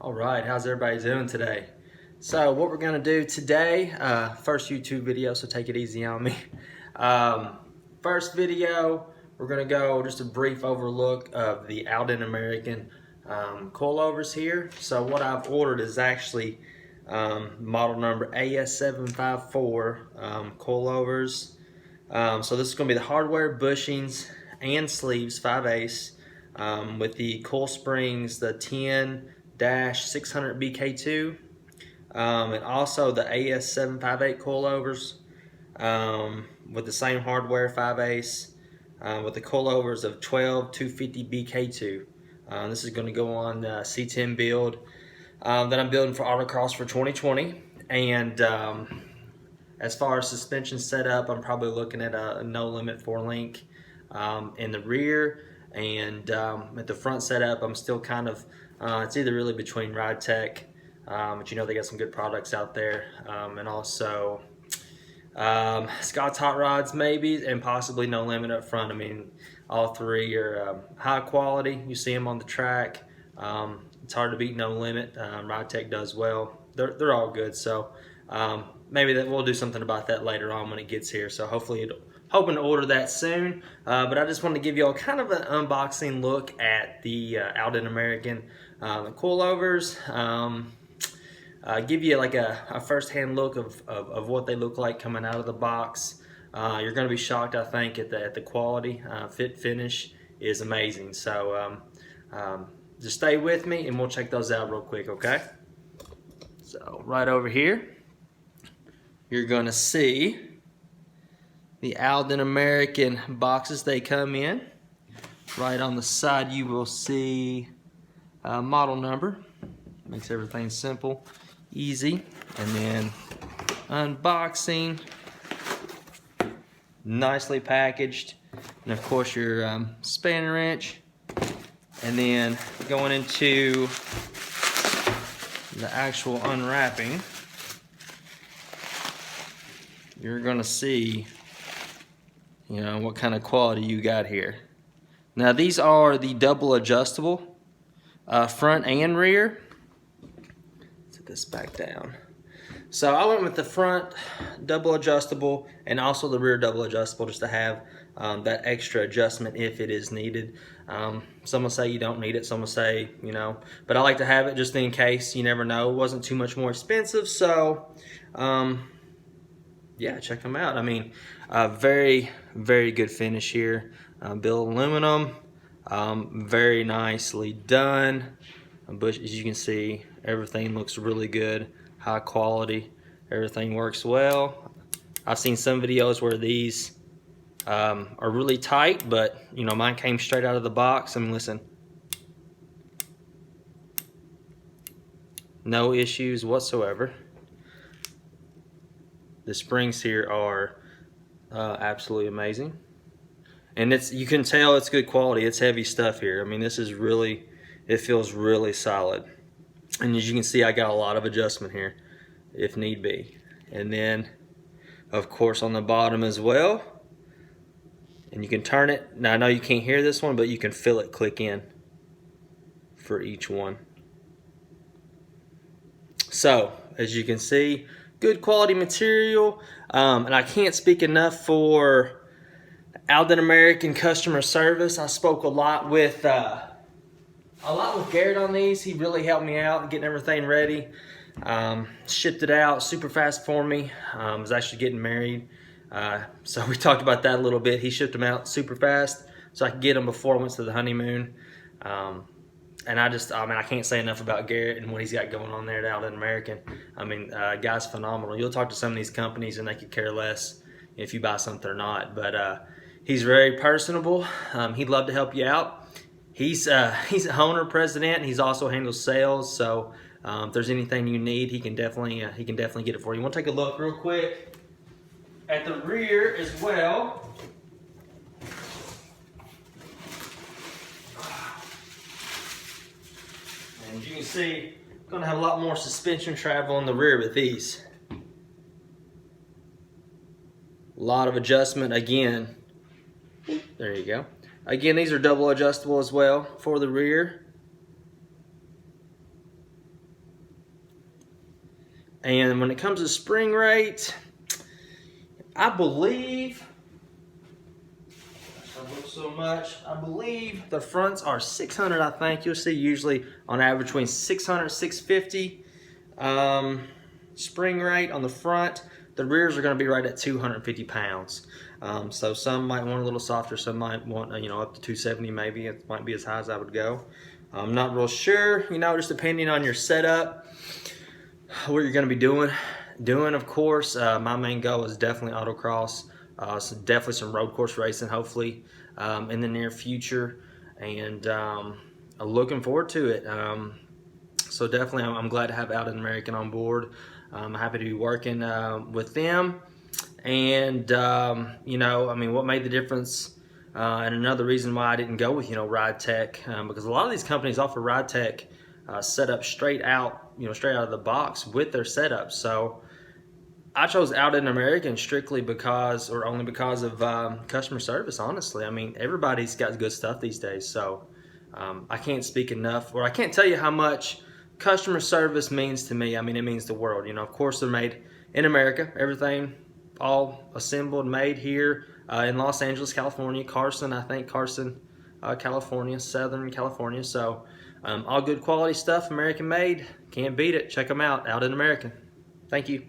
All right, how's everybody doing today? So what we're gonna do today, first YouTube video, so take it easy on me. First video, we're gonna go just a brief overlook of the Aldan American coilovers here. So what I've ordered is actually model number AS754 coilovers. So this is gonna be the hardware bushings and sleeves 5/8 with the coil springs, the 10-600 BK2, and also the AS758 coilovers with the same hardware 5/8 with the coilovers of 12-250 BK2. This is going to go on the C10 build that I'm building for autocross for 2020. And as far as suspension setup, I'm probably looking at a no limit 4-link in the rear, and at the front setup I'm still kind of it's either really between Ride Tech, but you know they got some good products out there, and also Scott's Hot Rods maybe, and possibly No Limit up front. I mean, all three are high quality. You see them on the track. It's hard to beat No Limit. Ride Tech does well. They're all good. So maybe that we'll do something about that later on when it gets here. So hopefully, hoping to order that soon. But I just wanted to give you all kind of an unboxing look at the Aldan American coilovers. Give you like a first-hand look of what they look like coming out of the box. You're going to be shocked, I think, at the quality. Fit finish is amazing. So just stay with me and we'll check those out real quick, okay? So right over here, you're going to see the Aldan American boxes they come in. Right on the side you will see model number. Makes everything simple, easy. And then unboxing, nicely packaged. And of course your spanner wrench. And then going into the actual unwrapping, you're gonna see, you know, what kind of quality you got here. Now these are the double adjustable front and rear. Set this back down. So I went with the front double adjustable and also the rear double adjustable, just to have that extra adjustment if it is needed. Some will say you don't need it, some will say, you know, but I like to have it just in case. You never know. It wasn't too much more expensive, so yeah, check them out. I mean, very, very good finish here. Built aluminum, very nicely done. But as you can see, everything looks really good, high quality. Everything works well. I've seen some videos where these are really tight, but you know, mine came straight out of the box. I mean, listen, no issues whatsoever. The springs here are absolutely amazing, and you can tell it's good quality. It's heavy stuff here. I mean, this is really, it feels really solid. And as you can see, I got a lot of adjustment here if need be. And then of course on the bottom as well, and you can turn it. Now I know you can't hear this one, but you can feel it click in for each one. So as you can see, good quality material, and I can't speak enough for Aldan American customer service. I spoke a lot with Garrett on these. He really helped me out getting everything ready. Shipped it out super fast for me. Was actually getting married, so we talked about that a little bit. He shipped them out super fast so I could get them before I went to the honeymoon. And I mean, I can't say enough about Garrett and what he's got going on there at Aldan American. I mean, guy's phenomenal. You'll talk to some of these companies and they could care less if you buy something or not. But he's very personable. He'd love to help you out. He's an owner, president, and he's also handles sales. So if there's anything you need, he can definitely get it for you. You want to take a look real quick at the rear as well. And as you can see, I'm going to have a lot more suspension travel in the rear with these. A lot of adjustment again. There you go. Again, these are double adjustable as well for the rear. And when it comes to spring rate, I believe, so much. I believe the fronts are 600. I think you'll see usually on average between 600 650 spring rate on the front. The rears are going to be right at 250 pounds. So some might want a little softer, some might want up to 270 maybe. It might be as high as I would go. I'm not real sure, just depending on your setup, what you're going to be doing. Of course, my main goal is definitely autocross. So definitely some road course racing, hopefully in the near future, and looking forward to it. So definitely, I'm glad to have Aldan American on board. I'm happy to be working with them, and what made the difference, and another reason why I didn't go with Ride Tech, because a lot of these companies offer Ride Tech set up straight out of the box with their setup. So I chose Aldan American strictly because, or only because of customer service, honestly. I mean, everybody's got good stuff these days, so I can't speak enough, or I can't tell you how much customer service means to me. I mean, it means the world. Of course, they're made in America. Everything all assembled, made here in Los Angeles, California. Carson, California, Southern California. So all good quality stuff, American made. Can't beat it. Check them out, Aldan American. Thank you.